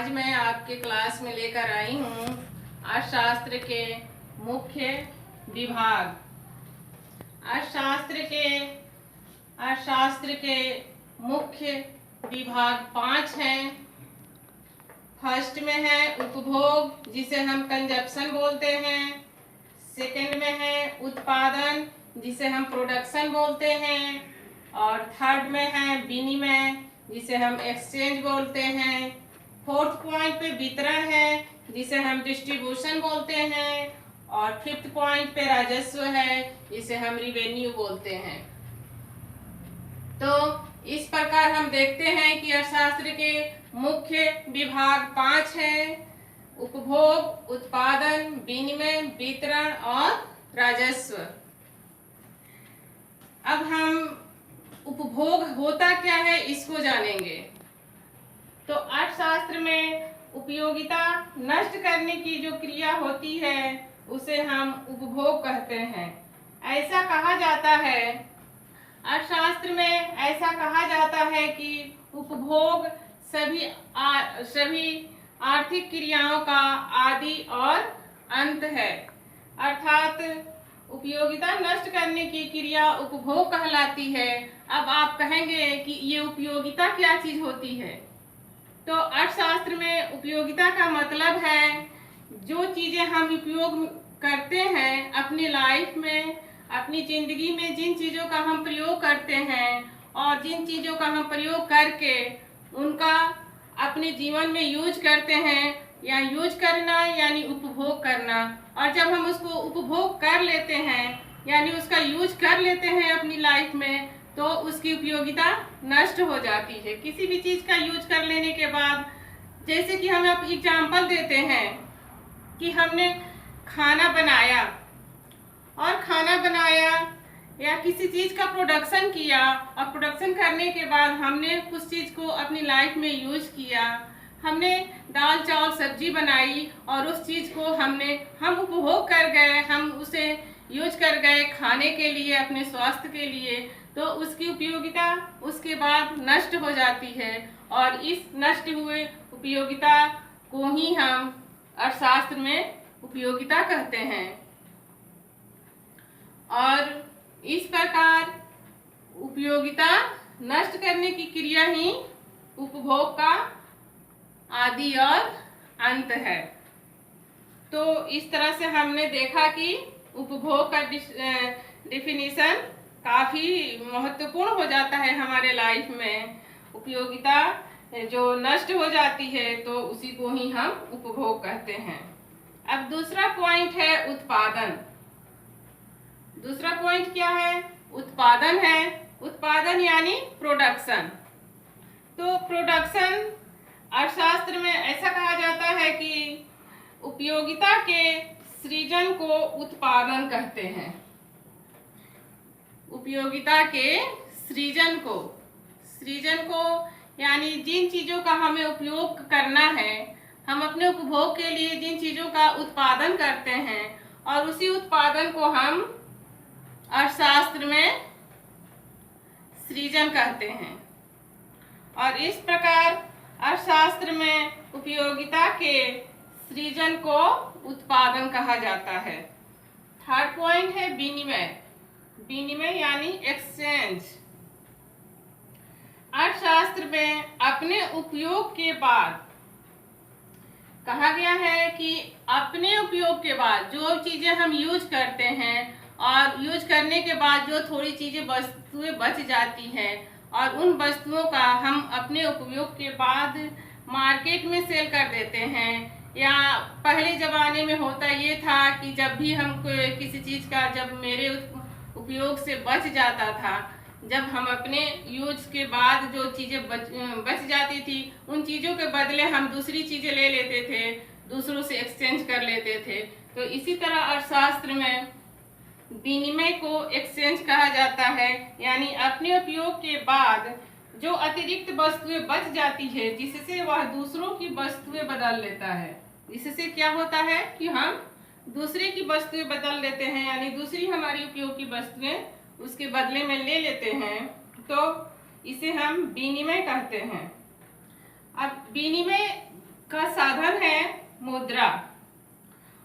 आज मैं आपके क्लास में लेकर आई हूँ अर्थशास्त्र के मुख्य विभाग। अर्थशास्त्र के मुख्य विभाग 5 हैं। फर्स्ट में है उपभोग, जिसे हम कंजप्शन बोलते हैं। सेकंड में है उत्पादन, जिसे हम प्रोडक्शन बोलते हैं। और थर्ड में है विनिमय, जिसे हम एक्सचेंज बोलते हैं। फोर्थ पॉइंट पे वितरण है, जिसे हम डिस्ट्रीब्यूशन बोलते हैं। और फिफ्थ पॉइंट पे राजस्व है, जिसे हम रिवेन्यू बोलते हैं। तो इस प्रकार हम देखते हैं कि अर्थशास्त्र के मुख्य विभाग 5 हैं: उपभोग, उत्पादन, विनिमय, वितरण और राजस्व। अब हम उपभोग होता क्या है इसको जानेंगे। तो अर्थशास्त्र में उपयोगिता नष्ट करने की जो क्रिया होती है उसे हम उपभोग कहते हैं। ऐसा कहा जाता है, अर्थशास्त्र में ऐसा कहा जाता है कि उपभोग सभी आर्थिक क्रियाओं का आदि और अंत है। अर्थात उपयोगिता नष्ट करने की क्रिया उपभोग कहलाती है। अब आप कहेंगे कि ये उपयोगिता क्या चीज होती है। तो अर्थशास्त्र में उपयोगिता का मतलब है जो चीजें हम उपयोग करते हैं अपनी लाइफ में, अपनी जिंदगी में, जिन चीजों का हम प्रयोग करते हैं और जिन चीजों का हम प्रयोग करके उनका अपने जीवन में यूज करते हैं, या यूज करना यानी उपभोग करना। और जब हम उसको उपभोग कर लेते हैं यानी उसका यूज कर लेते हैं अपनी लाइफ में, तो उसकी उपयोगिता नष्ट हो जाती है। किसी भी चीज का यूज कर लेने के बाद, जैसे कि हम अब एग्जाम्पल देते हैं कि हमने खाना बनाया या किसी चीज का प्रोडक्शन किया, और प्रोडक्शन करने के बाद हमने उस चीज को अपनी लाइफ में यूज किया। हमने दाल चावल सब्जी बनाई और उस चीज को हम उपभोग कर गए, हम उसे यूज कर गए खाने के लिए, अपने स्वास्थ्य के लिए। तो उसकी उपयोगिता उसके बाद नष्ट हो जाती है, और इस नष्ट हुए उपयोगिता को ही हम अर्थशास्त्र में उपयोगिता कहते हैं। और इस प्रकार उपयोगिता नष्ट करने की क्रिया ही उपभोग का आदि और अंत है। तो इस तरह से हमने देखा कि उपभोग का डिफिनीशन काफी महत्वपूर्ण हो जाता है हमारे लाइफ में। उपयोगिता जो नष्ट हो जाती है तो उसी को ही हम उपभोग कहते हैं। अब दूसरा पॉइंट है उत्पादन। दूसरा पॉइंट क्या है? उत्पादन है। उत्पादन यानी प्रोडक्शन। तो प्रोडक्शन अर्थशास्त्र में ऐसा कहा जाता है कि उपयोगिता के सृजन को उत्पादन कहते हैं। उपयोगिता के सृजन को यानी जिन चीजों का हमें उपयोग करना है, हम अपने उपभोग के लिए जिन चीजों का उत्पादन करते हैं, और उसी उत्पादन को हम अर्थशास्त्र में सृजन कहते हैं। और इस प्रकार अर्थशास्त्र में उपयोगिता के सृजन को उत्पादन कहा जाता है। थर्ड पॉइंट है विनिमय यानी एक्सचेंज। अर्थशास्त्र में अपने उपयोग के बाद कहा गया है कि अपने उपयोग के बाद जो चीजें हम यूज करते हैं, और यूज करने के बाद जो थोड़ी चीजें वस्तुएं बच जाती हैं, और उन वस्तुओं का हम अपने उपयोग के बाद मार्केट में सेल कर देते हैं। या पहले ज़माने में होता ये था कि जब भी हम किसी चीज़ का, जब मेरे उपयोग से बच जाता था, जब हम अपने यूज के बाद जो चीज़ें बच जाती थी, उन चीज़ों के बदले हम दूसरी चीज़ें ले लेते थे, दूसरों से एक्सचेंज कर लेते थे। तो इसी तरह अर्थशास्त्र में विनिमय को एक्सचेंज कहा जाता है, यानी अपने उपयोग के बाद जो अतिरिक्त वस्तुएं बच जाती है, जिससे वह दूसरों की वस्तुएं बदल लेता है। इससे क्या होता है कि हम दूसरे की वस्तुएं बदल लेते हैं, यानी दूसरी हमारी उपयोग की वस्तुएं उसके बदले में ले लेते हैं, तो इसे हम विनिमय कहते हैं। अब विनिमय का साधन है मुद्रा।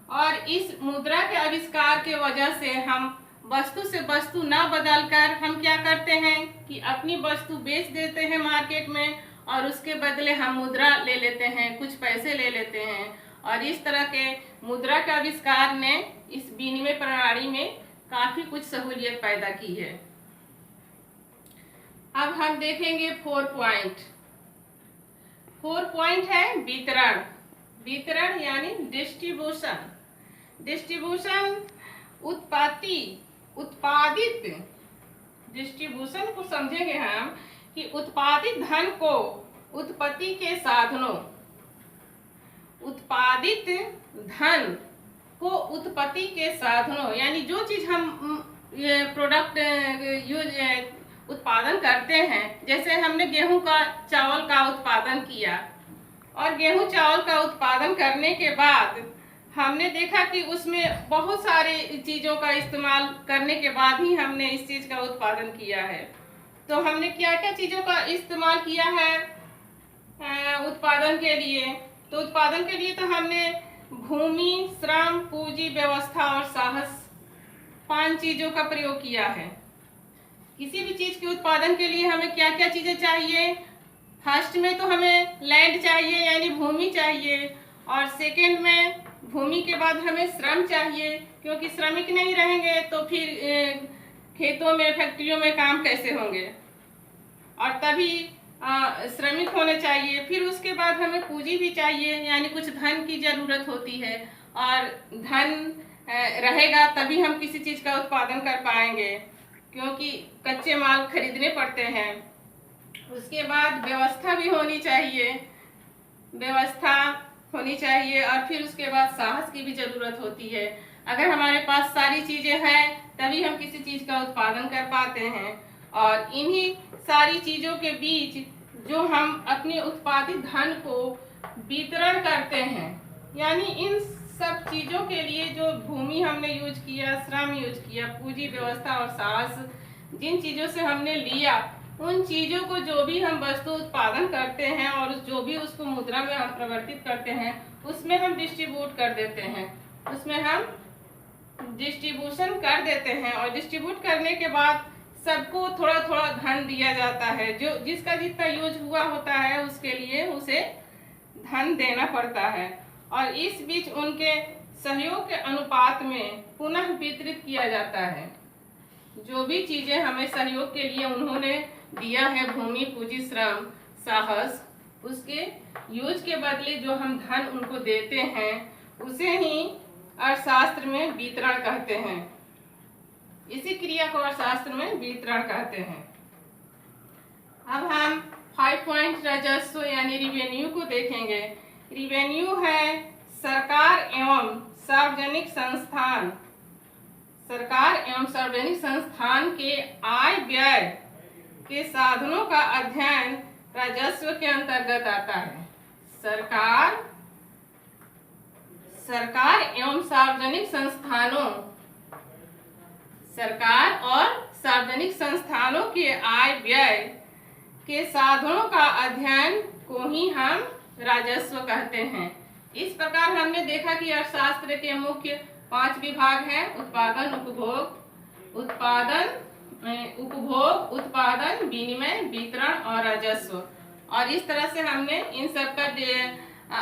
और इस मुद्रा के आविष्कार के वजह से हम वस्तु से वस्तु ना बदलकर हम क्या करते हैं कि अपनी वस्तु बेच देते हैं मार्केट में, और उसके बदले हम मुद्रा ले लेते हैं, कुछ पैसे ले लेते हैं। और इस तरह के मुद्रा के आविष्कार ने इस विनिमय प्रणाली में काफी कुछ सहूलियत पैदा की है। अब हम देखेंगे 4 पॉइंट। 4 पॉइंट है वितरण। वितरण यानी डिस्ट्रीब्यूशन। डिस्ट्रीब्यूशन उत्पादित डिस्ट्रीब्यूशन को समझेंगे हम कि उत्पादित धन को उत्पत्ति के साधनों, उत्पादित धन को उत्पत्ति के साधनों, यानी जो चीज हम प्रोडक्ट उत्पादन करते हैं, जैसे हमने गेहूं का चावल का उत्पादन किया, और गेहूं चावल का उत्पादन करने के बाद हमने देखा कि उसमें बहुत सारी चीज़ों का इस्तेमाल करने के बाद ही हमने इस चीज़ का उत्पादन किया है। तो हमने क्या क्या चीज़ों का इस्तेमाल किया है उत्पादन के लिए? तो उत्पादन के लिए तो हमने भूमि, श्रम, पूंजी, व्यवस्था और साहस, 5 चीज़ों का प्रयोग किया है। किसी भी चीज़ के उत्पादन के लिए हमें क्या क्या चीज़ें चाहिए? फर्स्ट में तो हमें लैंड चाहिए यानी भूमि चाहिए, और सेकंड में भूमि के बाद हमें श्रम चाहिए, क्योंकि श्रमिक नहीं रहेंगे तो फिर खेतों में, फैक्ट्रियों में काम कैसे होंगे, और तभी श्रमिक होने चाहिए। फिर उसके बाद हमें पूंजी भी चाहिए, यानी कुछ धन की जरूरत होती है, और धन रहेगा तभी हम किसी चीज़ का उत्पादन कर पाएंगे, क्योंकि कच्चे माल खरीदने पड़ते हैं। उसके बाद व्यवस्था भी होनी चाहिए, व्यवस्था होनी चाहिए, और फिर उसके बाद साहस की भी जरूरत होती है। अगर हमारे पास सारी चीजें हैं तभी हम किसी चीज का उत्पादन कर पाते हैं। और इन्हीं सारी चीजों के बीच जो हम अपने उत्पादित धन को वितरण करते हैं, यानी इन सब चीजों के लिए जो भूमि हमने यूज किया, श्रम यूज किया, पूंजी, व्यवस्था और साहस, जिन चीजों से हमने लिया, उन चीजों को जो भी हम वस्तु उत्पादन करते हैं और जो भी उसको मुद्रा में हम परिवर्तित करते हैं, उसमें हम डिस्ट्रीब्यूट कर देते हैं, उसमें हम डिस्ट्रीब्यूशन कर देते हैं। और डिस्ट्रीब्यूट करने के बाद सबको थोड़ा थोड़ा धन दिया जाता है, जो जिसका जितना यूज हुआ होता है उसके लिए उसे धन देना पड़ता है, और इस बीच उनके सहयोग के अनुपात में पुनः वितरित किया जाता है। जो भी चीजें हमें सहयोग के लिए उन्होंने दिया है, भूमि, पूंजी, श्रम, साहस, उसके यूज के बदले जो हम धन उनको देते हैं, उसे ही अर्थशास्त्र में वितरण कहते हैं। इसी क्रिया को अर्थशास्त्र में वितरण कहते हैं। अब हम 5 पॉइंट राजस्व यानी रिवेन्यू को देखेंगे। रिवेन्यू है सरकार एवं सार्वजनिक संस्थान, सरकार एवं सार्वजनिक संस्थान के आय व्यय के साधनों का अध्ययन राजस्व के अंतर्गत आता है। सरकार एवं सार्वजनिक संस्थानों, सरकार और सार्वजनिक संस्थानों के आय व्यय के साधनों का अध्ययन को ही हम राजस्व कहते हैं। इस प्रकार हमने देखा कि अर्थशास्त्र के मुख्य 5 विभाग हैं: उत्पादन, उत्पादन, विनिमय, वितरण और राजस्व। और इस तरह से हमने इन सब का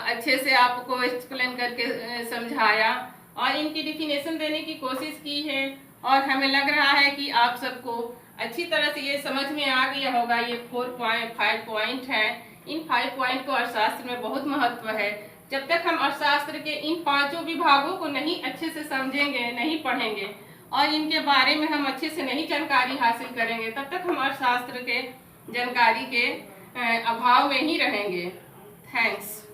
अच्छे से आपको एक्सप्लेन करके समझाया और इनकी डिफिनेशन देने की कोशिश की है, और हमें लग रहा है कि आप सबको अच्छी तरह से ये समझ में आ गया होगा। ये 5 पॉइंट है। इन 5 पॉइंट को अर्थशास्त्र में बहुत महत्व है। जब तक हम अर्थशास्त्र के इन 5 विभागों को नहीं अच्छे से समझेंगे, नहीं पढ़ेंगे और इनके बारे में हम अच्छे से नहीं जानकारी हासिल करेंगे, तब तक हम अर्थशास्त्र के जानकारी के अभाव में ही रहेंगे। थैंक्स।